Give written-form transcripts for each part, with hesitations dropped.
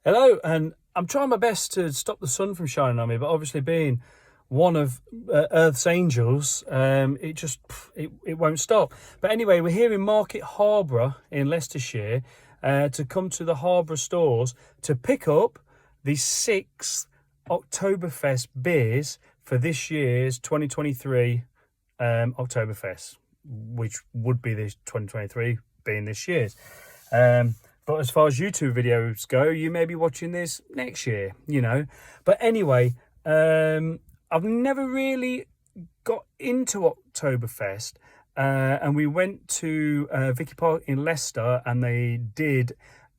Hello, and I'm trying my best to stop the sun from shining on me, but obviously being one of Earth's angels, it won't stop. But anyway, we're here in Market Harborough in Leicestershire to come to the Harborough Stores to pick up the 6th Oktoberfest beers for this year's 2023 Oktoberfest, which would be this 2023 being this year's. But as far as YouTube videos go, you may be watching this next year, you know. But anyway, I've never really got into Oktoberfest. And we went to Vicky Park in Leicester, and they did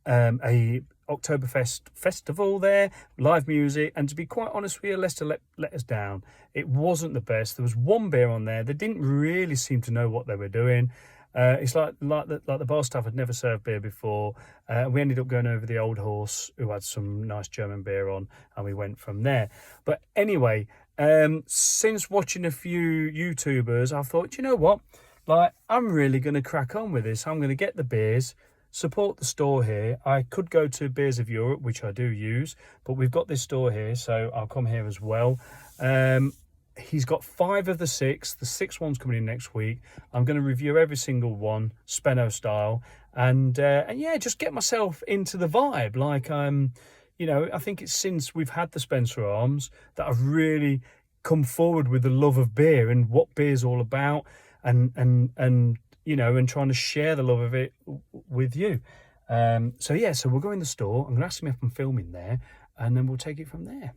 a Oktoberfest festival there, live music. And to be quite honest with you, Leicester let us down. It wasn't the best. There was one beer on there. They didn't really seem to know what they were doing. It's like the bar staff had never served beer before. We ended up going over the Old Horse, who had some nice German beer on, and we went from there. But anyway, since watching a few YouTubers, I thought, you know what? Like, I'm really going to crack on with this. I'm going to get the beers, support the store here. I could go to Beers of Europe, which I do use, but we've got this store here, so I'll come here as well. He's got 5 of the 6. The 6th one's coming in next week. I'm going to review every single one, Speno style, and yeah, just get myself into the vibe. Like, you know, I think it's since we've had the Spencer Arms that I've really come forward with the love of beer and what beer's all about, and you know, and trying to share the love of it with you. So yeah, so we'll go in the store. I'm going to ask him if I'm filming there, and then we'll take it from there.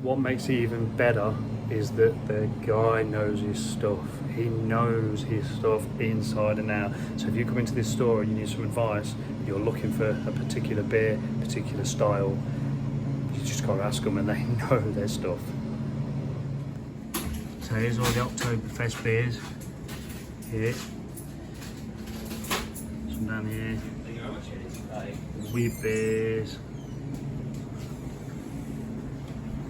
What makes it even better is that the guy knows his stuff. He knows his stuff inside and out. So if you come into this store and you need some advice, you're looking for a particular beer, particular style, you just got to ask them, and they know their stuff. So here's all the Oktoberfest beers. Here. Some down here. Wee beers.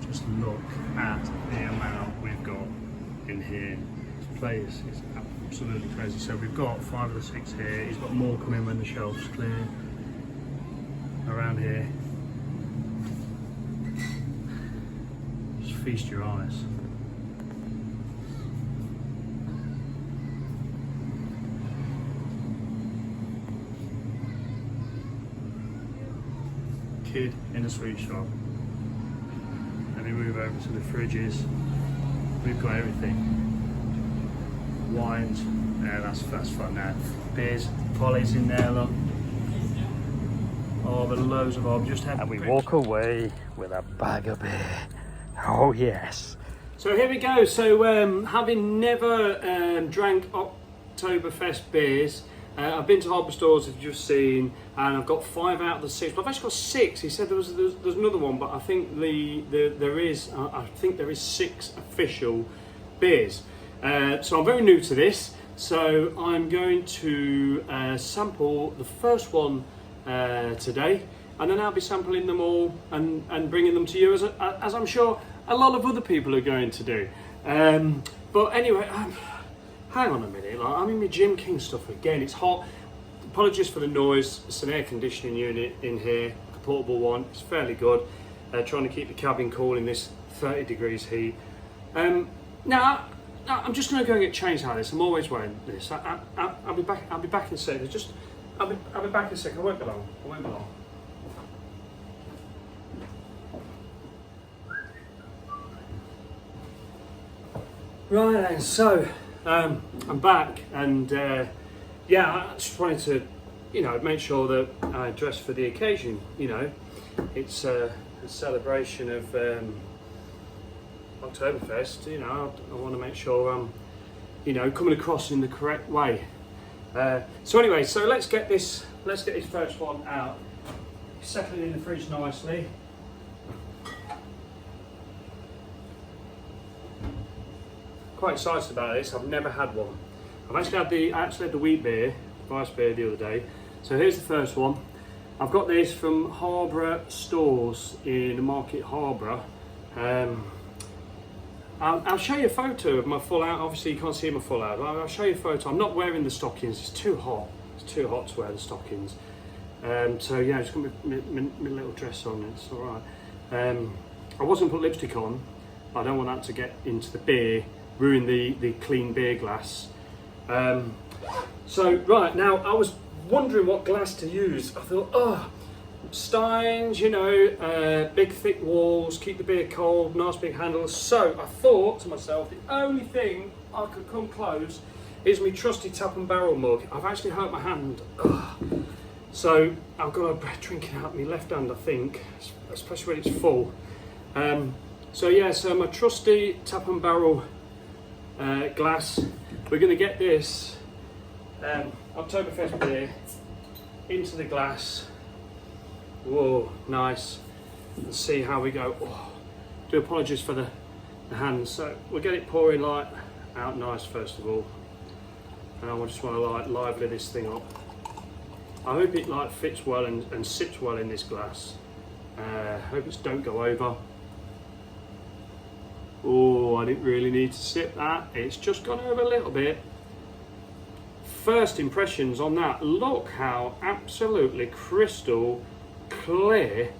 Just look at the amount we've got in here. This place is absolutely crazy. So we've got 5 of the 6 here. He's got more coming when the shelf's clear around here. Just feast your eyes. Kid in a sweet shop. Let me move over to the fridges. We've got everything. Wines, yeah, that's fun now. Beers, Polly's in there, look. Oh, the loads of them. Just had. And we walk away with a bag of beer. Oh yes. So here we go. So having never drank Oktoberfest beers, I've been to Harborough Stores, as you've just seen, and I've got 5 out of the 6. But I've actually got 6. He said there's another one, but I think there is 6 official beers. So I'm very new to this. So I'm going to sample the first one today, and then I'll be sampling them all and bringing them to you, as I'm sure a lot of other people are going to do. But anyway. Hang on a minute, like, I'm in my Jim King stuff again. It's hot. Apologies for the noise. It's an air conditioning unit in here, a portable one. It's fairly good. Trying to keep the cabin cool in this 30 degrees heat. Now, I'm just going to go and get changed out of this. I'm always wearing this. I'll be back. I'll be back in a second. I'll be back in a second. I won't be long. Right then, so. I'm back, and yeah, I just wanted to, you know, make sure that I dress for the occasion. You know, it's a celebration of Oktoberfest. You know, I want to make sure I'm, you know, coming across in the correct way. So anyway, so let's get this first one out. Settling in the fridge nicely. Quite excited about this. I've never had one. I actually had the wheat beer, rice beer, the other day. So here's the first one. I've got this from Harborough Stores in Market Harborough. I'll show you a photo of my full out. Obviously you can't see my full out. I'll show you a photo. I'm not wearing the stockings. It's too hot. It's too hot to wear the stockings. So yeah, just got my little dress on. It's all right. I wasn't put lipstick on. I don't want that to get into the beer, ruin the clean beer glass. So right now, I was wondering what glass to use. I thought, oh, Steins, you know, big thick walls, keep the beer cold, nice big handles. So I thought to myself, the only thing I could come close is my trusty tap and barrel mug. I've actually hurt my hand. Ugh. So I've got a drinking out my left hand, I think, especially when it's full. So yeah, so my trusty tap and barrel glass. We're going to get this Oktoberfest beer into the glass. Whoa, nice. And see how we go. Oh, do apologies for the hands. So we'll get it pouring like out nice first of all. And I just want to like lively this thing up. I hope it like fits well and sits well in this glass. Hope it don't go over. Oh, I didn't really need to sip that. It's just gone over a little bit. First impressions on that. Look how absolutely crystal clear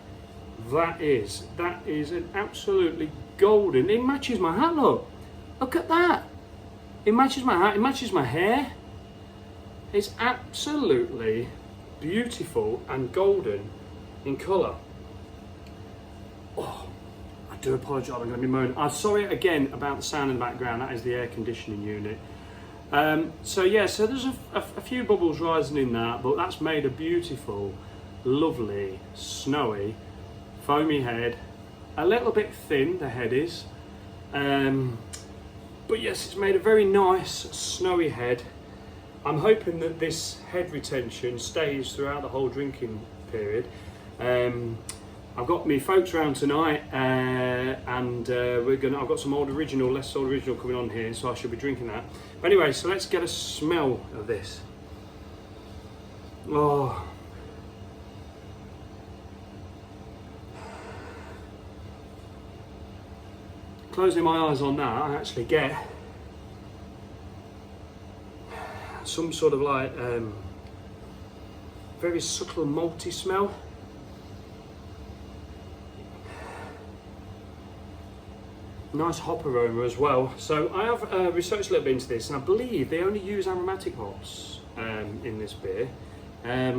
that is. That is an absolutely golden. It matches my hat. Look at that. It matches my hat. It matches my hair. It's absolutely beautiful and golden in colour. Oh, I do apologise. I'm going to be moaning. I'm sorry again about the sound in the background. That is the air conditioning unit. So yeah, so there's a few bubbles rising in that, but that's made a beautiful, lovely, snowy, foamy head. A little bit thin, the head is. But yes, it's made a very nice, snowy head. I'm hoping that this head retention stays throughout the whole drinking period. I've got me folks around tonight, and I've got some old original, less old original coming on here, so I should be drinking that. But anyway, so let's get a smell of this. Oh. Closing my eyes on that, I actually get some sort of like very subtle malty smell. Nice hop aroma as well. So I have researched a little bit into this, and I believe they only use aromatic hops in this beer. I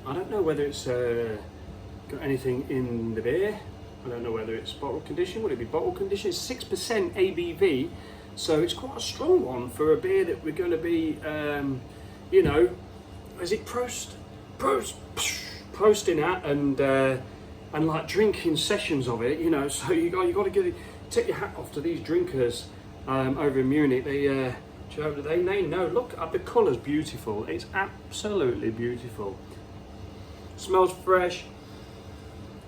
don't know whether it's got anything in the beer. I don't know whether it's bottle condition. Would it be bottle condition? It's 6% ABV, so it's quite a strong one for a beer that we're going to be, you know, is it posting at and like drinking sessions of it, you know. So you got to take your hat off to these drinkers over in Munich. They know. Look at the colours, beautiful. It's absolutely beautiful. Smells fresh.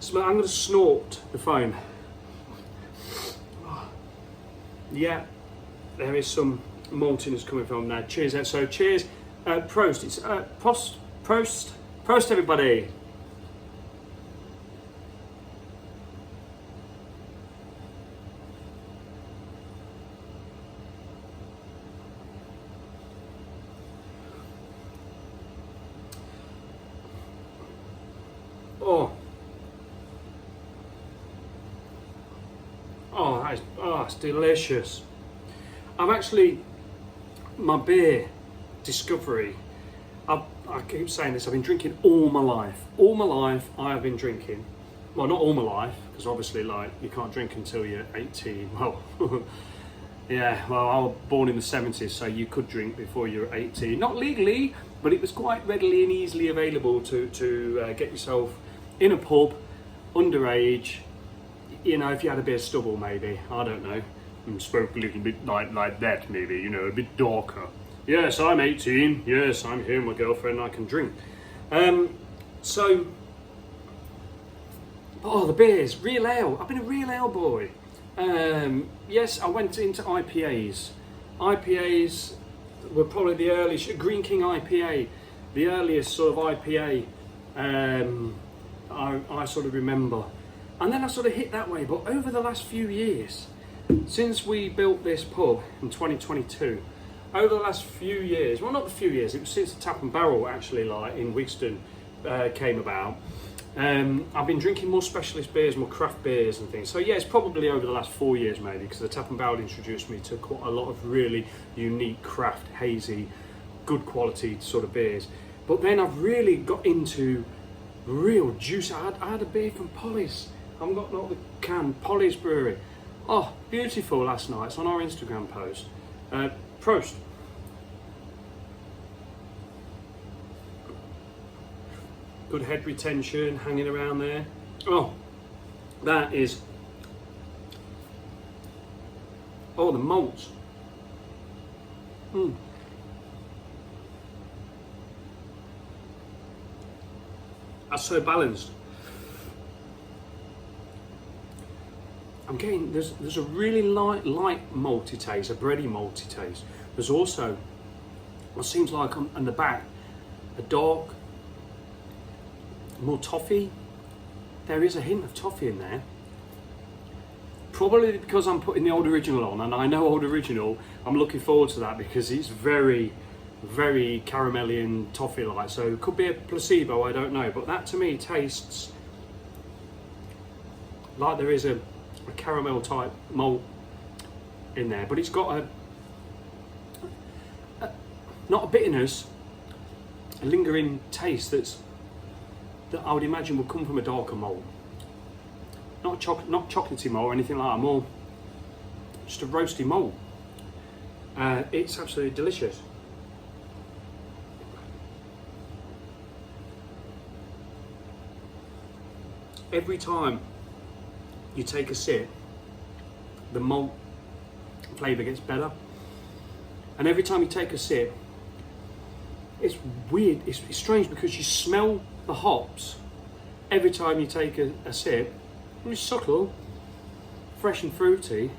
I'm going to snort the foam. Yeah, there is some maltiness coming from that. Cheers. So cheers. Prost. It's Prost, everybody. It's delicious. I've actually, my beer discovery, I keep saying this, I've been drinking all my life. All my life I have been drinking. Well, not all my life, because obviously like you can't drink until you're 18. Well, yeah, well I was born in the 70s, so you could drink before you were 18. Not legally, but it was quite readily and easily available to get yourself in a pub, underage. You know, if you had a bit of stubble maybe, I don't know, and spoke a little bit like that maybe, you know, a bit darker. Yes, I'm 18, yes, I'm here with my girlfriend, I can drink. So, the beers, real ale, I've been a real ale boy. Yes, I went into IPAs. IPAs were probably the earliest, Green King IPA, the earliest sort of IPA I sort of remember. And then I sort of hit that way, but over the last few years, since we built this pub in 2022, over the last few years, well not a few years, it was since the Tap and Barrel actually, like in Wigston, came about, I've been drinking more specialist beers, more craft beers and things. So yeah, it's probably over the last 4 years maybe, because the Tap and Barrel introduced me to quite a lot of really unique craft, hazy, good quality sort of beers. But then I've really got into real juice. I had a beer from Polly's. I haven't got not the can. Polly's Brewery. Oh, beautiful last night. It's on our Instagram post. Prost. Good head retention, hanging around there. Oh, that is. Oh, the malts. That's so balanced. I'm getting there's a really light malty taste, a bready malty taste. There's also what seems like on the back a dark, more toffee. There is a hint of toffee in there. Probably because I'm putting the Old Original on, and I know Old Original. I'm looking forward to that because it's very, very caramelly and toffee-like. So it could be a placebo, I don't know. But that to me tastes like there is a caramel type malt in there, but it's got a not a bitterness, a lingering taste that I would imagine would come from a darker malt. Not chocolatey malt or anything like that, more just a roasty malt. It's absolutely delicious. Every time you take a sip, the malt flavour gets better. And every time you take a sip, it's weird, it's strange because you smell the hops every time you take a sip. It's subtle, fresh and fruity,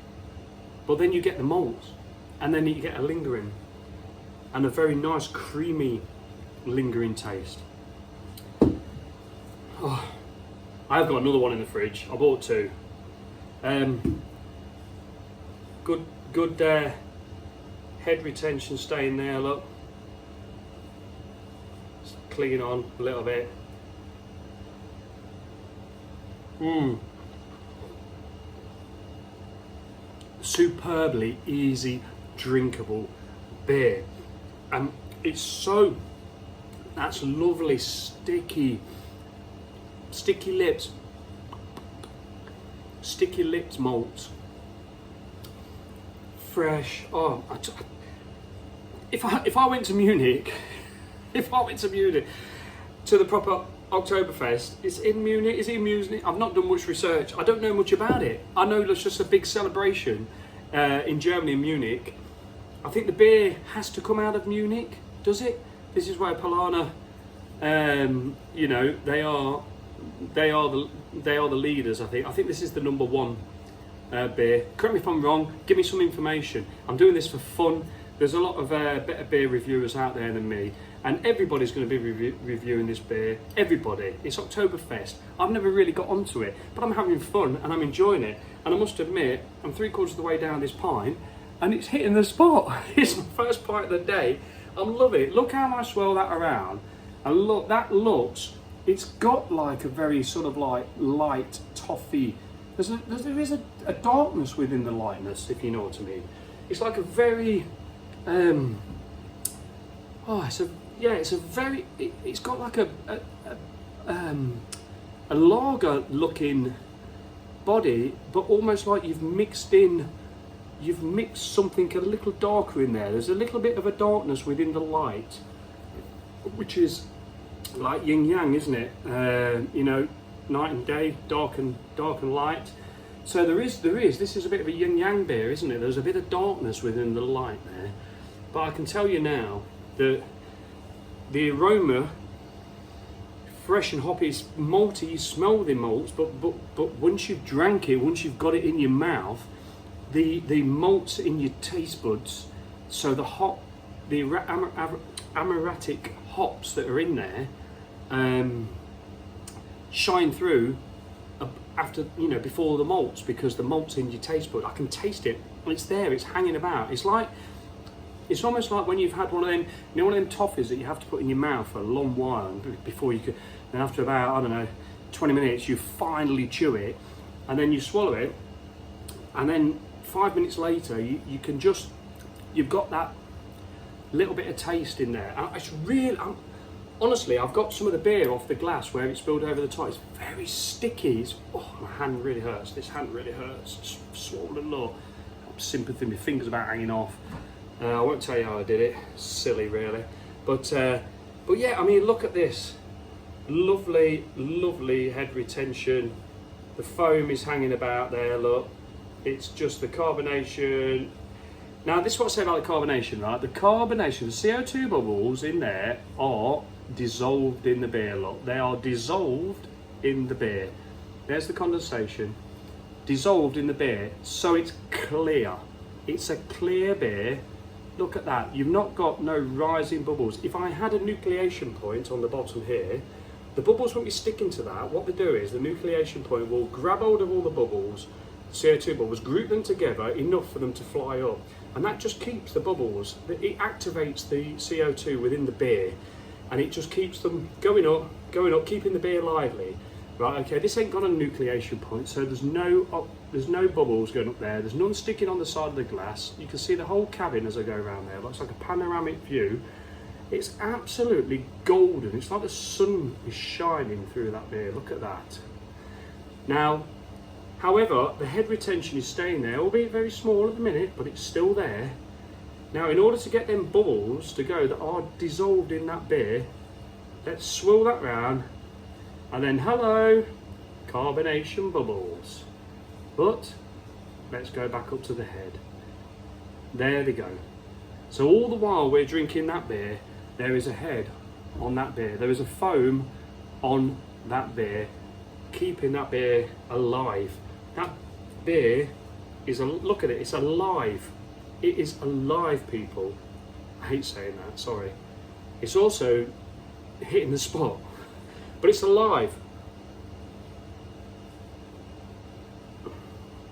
but then you get the malts, and then you get a lingering, and a very nice creamy lingering taste. Oh, I've got another one in the fridge. I bought two. Good head retention staying there, look. Just clinging on a little bit. Superbly easy drinkable beer. It's so, that's lovely sticky lips malts, fresh. Oh, if I went to Munich, to the proper Oktoberfest, it's in Munich. Is it in Munich? I've not done much research. I don't know much about it. I know there's just a big celebration in Germany, in Munich. I think the beer has to come out of Munich, does it? This is where Paulaner, you know, they are the leaders. I think this is the number one beer. Correct me if I'm wrong. Give me some information. I'm doing this for fun. There's a lot of better beer reviewers out there than me, and everybody's going to be reviewing this beer. Everybody. It's Oktoberfest. I've never really got onto it, but I'm having fun and I'm enjoying it. And I must admit, I'm 3/4 of the way down this pint, and it's hitting the spot. It's my first pint of the day. I'm loving it. Look how I swirl that around, and look, that looks. It's got like a very sort of like light toffee. There is a darkness within the lightness, if you know what I mean. It's like a very it's got like a lager looking body, but almost like you've mixed something a little darker in there. There's a little bit of a darkness within the light, which is like yin yang, isn't it? You know, night and day, dark and light. So there is. This is a bit of a yin yang beer, isn't it? There's a bit of darkness within the light there. But I can tell you now that the aroma, fresh and hoppy, it's malty. You smell the malts, but once you've drank it, once you've got it in your mouth, the malts in your taste buds. So the aromatic hops that are in there shine through after, you know, before the malts, because the malts in your taste bud, I can taste it. It's there. It's hanging about. It's almost like when you've had one of them, you know, one of them toffees that you have to put in your mouth for a long while before you can. and after about, I don't know, 20 minutes, you finally chew it, and then you swallow it, and then 5 minutes later, you've got that little bit of taste in there. And it's really, honestly, I've got some of the beer off the glass where it's spilled over the top. It's very sticky. My hand really hurts. This hand really hurts. It's swollen low. Sympathy, my fingers about hanging off. I won't tell you how I did it. Silly, really. But yeah, I mean, look at this. Lovely, lovely head retention. The foam is hanging about there, look. It's just the carbonation. Now, this is what I say about the carbonation, right? The carbonation, the CO2 bubbles in there are dissolved in the beer, look. They are dissolved in the beer. There's the condensation. Dissolved in the beer, so it's clear. It's a clear beer. Look at that. You've not got no rising bubbles. If I had a nucleation point on the bottom here, the bubbles won't be sticking to that. What they do is the nucleation point will grab hold of all the bubbles, CO2 bubbles, group them together enough for them to fly up. And that just keeps the bubbles, it activates the CO2 within the beer, and it just keeps them going up, keeping the beer lively. Right, okay, this ain't got a nucleation point, so there's no bubbles going up there. There's none sticking on the side of the glass. You can see the whole cabin as I go around there. It looks like a panoramic view. It's absolutely golden. It's like the sun is shining through that beer. Look at that. Now, however, the head retention is staying there, albeit very small at the minute, but it's still there. Now, in order to get them bubbles to go that are dissolved in that beer, let's swirl that round. And then, hello, carbonation bubbles. But let's go back up to the head. There they go. So all the while we're drinking that beer, there is a head on that beer. There is a foam on that beer, keeping that beer alive. That beer is look at it, it's alive. It is alive, people. I hate saying that, sorry. It's also hitting the spot. But it's alive.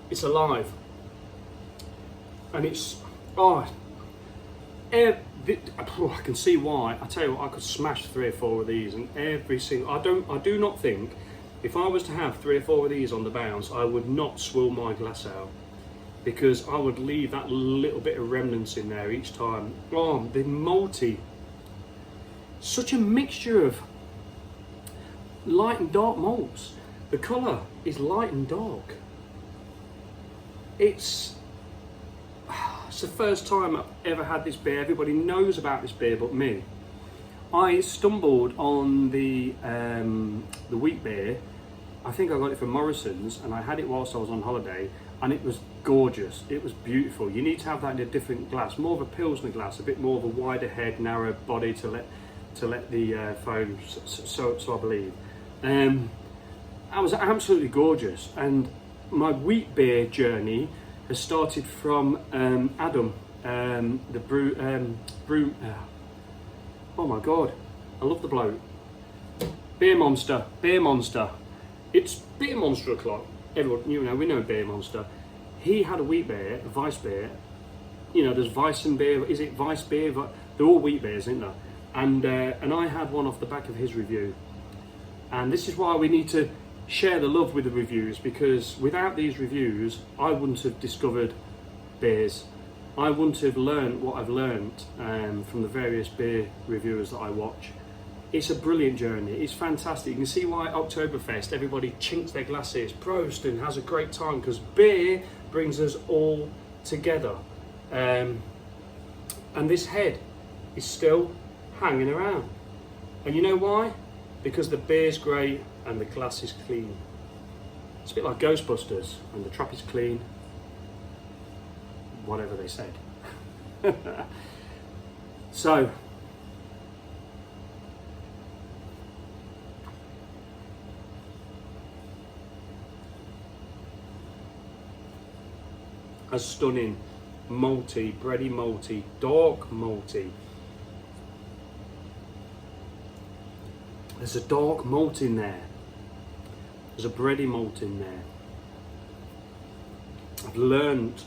It's alive. And it's, I can see why. I tell you what, I could smash 3 or 4 of these, and every single, I do not think, if I was to have 3 or 4 of these on the bounce, I would not swill my glass out, because I would leave that little bit of remnants in there each time. Oh, the malty, such a mixture of light and dark malts. The colour is light and dark. It's the first time I've ever had this beer. Everybody knows about this beer but me. I stumbled on the wheat beer. I think I got it from Morrison's, and I had it whilst I was on holiday, and it was gorgeous. It was beautiful. You need to have that in a different glass, more of a Pilsner glass, a bit more of a wider head, narrow body to let the foam, so I believe. That was absolutely gorgeous, and my wheat beer journey has started from Adam, the brew. Oh my god, I love the bloke. Beer Monster. It's Beer Monster o'clock. Everyone, we know Beer Monster. He had a wheat beer, a Weiss beer. There's Weissen beer. Is it Weiss beer? They're all wheat beers, isn't there? And I had one off the back of his review. And this is why we need to share the love with the reviews, because without these reviews, I wouldn't have discovered beers. I wouldn't have learned what I've learned from the various beer reviewers that I watch. It's a brilliant journey. It's fantastic. You can see why Oktoberfest, everybody chinks their glasses, Prost, and has a great time, because beer brings us all together. And this head is still hanging around. And you know why? Because the beer's great and the glass is clean. It's a bit like Ghostbusters, and the trap is clean. Whatever they said. So, a stunning malty, bready malty, dark malty. There's a dark malt in there. There's a bready malt in there. I've learned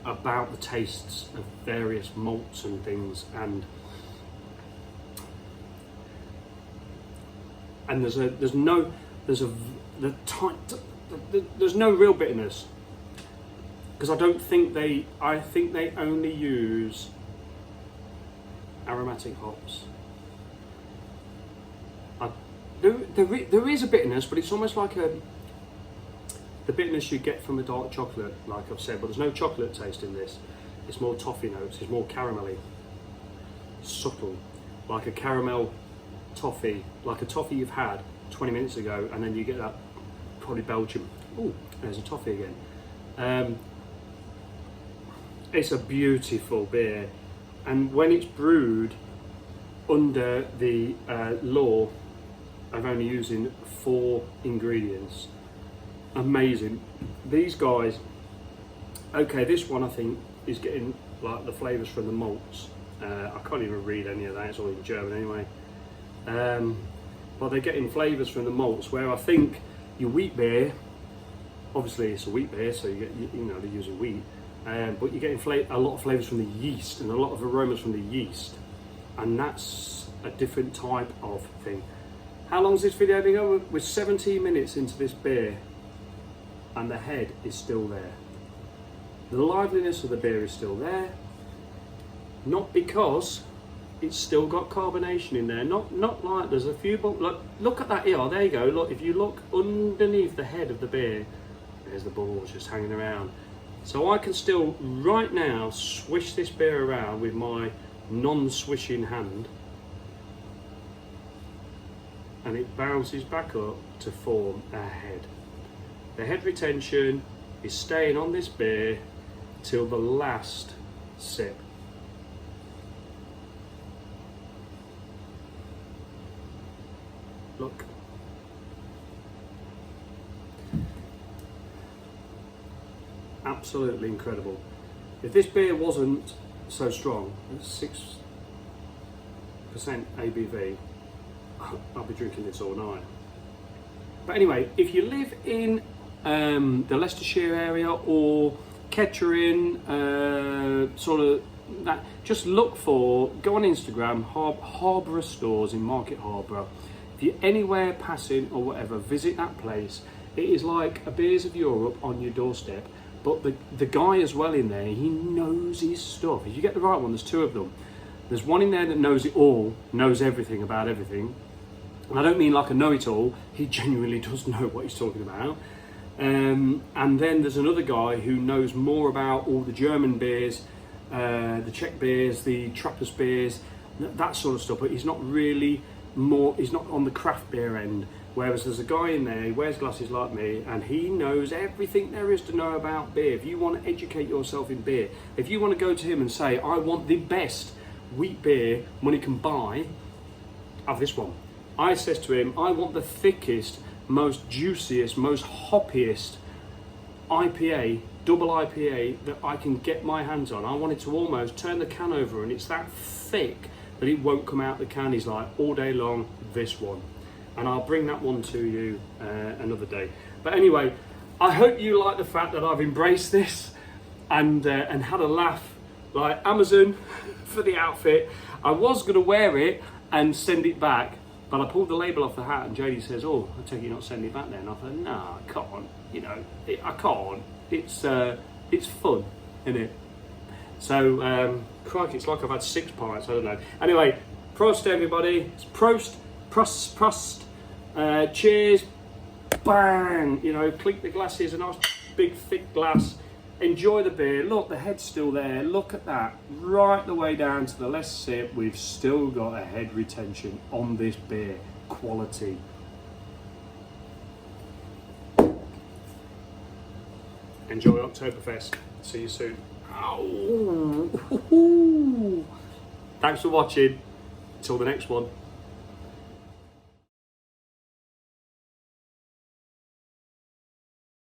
about the tastes of various malts and things, and and there's no real bitterness, because I think they only use aromatic hops. There is a bitterness, but it's almost like the bitterness you get from a dark chocolate, like I've said, but there's no chocolate taste in this. It's more toffee notes, it's more caramelly, subtle, like a caramel toffee, like a toffee you've had 20 minutes ago, and then you get that, probably Belgium. Oh, there's a toffee again. It's a beautiful beer, and when it's brewed under the law of only using 4 ingredients, amazing. These guys, okay, this one I think is getting like the flavours from the malts. I can't even read any of that, it's all in German anyway. But they're getting flavours from the malts, where I think your wheat beer, obviously it's a wheat beer, so you get, you know, they're using wheat, but you're getting a lot of flavours from the yeast and a lot of aromas from the yeast, and that's a different type of thing. How long's this video been going? We're 17 minutes into this beer, and the head is still there. The liveliness of the beer is still there, not because it's still got carbonation in there, not like there's a few, but look at that here, there you go, look, if you look underneath the head of the beer, there's the balls just hanging around. So I can still, right now, swish this beer around with my non-swishing hand, and it bounces back up to form a head. The head retention is staying on this beer till the last sip. Look. Absolutely incredible. If this beer wasn't so strong, it's 6% ABV, I'll be drinking this all night. But anyway, if you live in the Leicestershire area or Kettering, sort of that, just go on Instagram, Harborough Stores in Market Harborough. If you're anywhere passing or whatever, visit that place. It is like a Beers of Europe on your doorstep, but the guy as well in there, he knows his stuff. If you get the right one, there's 2 of them. There's one in there that knows it all, knows everything about everything. And I don't mean like a know-it-all, he genuinely does know what he's talking about. And then there's another guy who knows more about all the German beers, the Czech beers, the Trappist beers, that sort of stuff, but he's not really he's not on the craft beer end. Whereas there's a guy in there, he wears glasses like me, and he knows everything there is to know about beer. If you want to educate yourself in beer, if you want to go to him and say, I want the best wheat beer money can buy, have this one. I says to him, I want the thickest, most juiciest, most hoppiest IPA, double IPA that I can get my hands on. I want it to almost turn the can over, and it's that thick that it won't come out the can. He's like, all day long, this one. And I'll bring that one to you another day. But anyway, I hope you like the fact that I've embraced this and had a laugh like Amazon for the outfit. I was going to wear it and send it back, but I pulled the label off the hat, and JD says, oh, I take it you're not sending it back then. I thought, no, I can't. You know, I can't. It's fun, isn't it? So, crikey, it's like I've had 6 pints, I don't know. Anyway, Prost everybody. It's Prost. Cheers. Bang. You know, clink the glasses, a nice big thick glass. Enjoy the beer. Look, the head's still there. Look at that. Right the way down to the last sip, we've still got a head retention on this beer. Quality. Enjoy Oktoberfest. See you soon. Ow. Thanks for watching. Till the next one.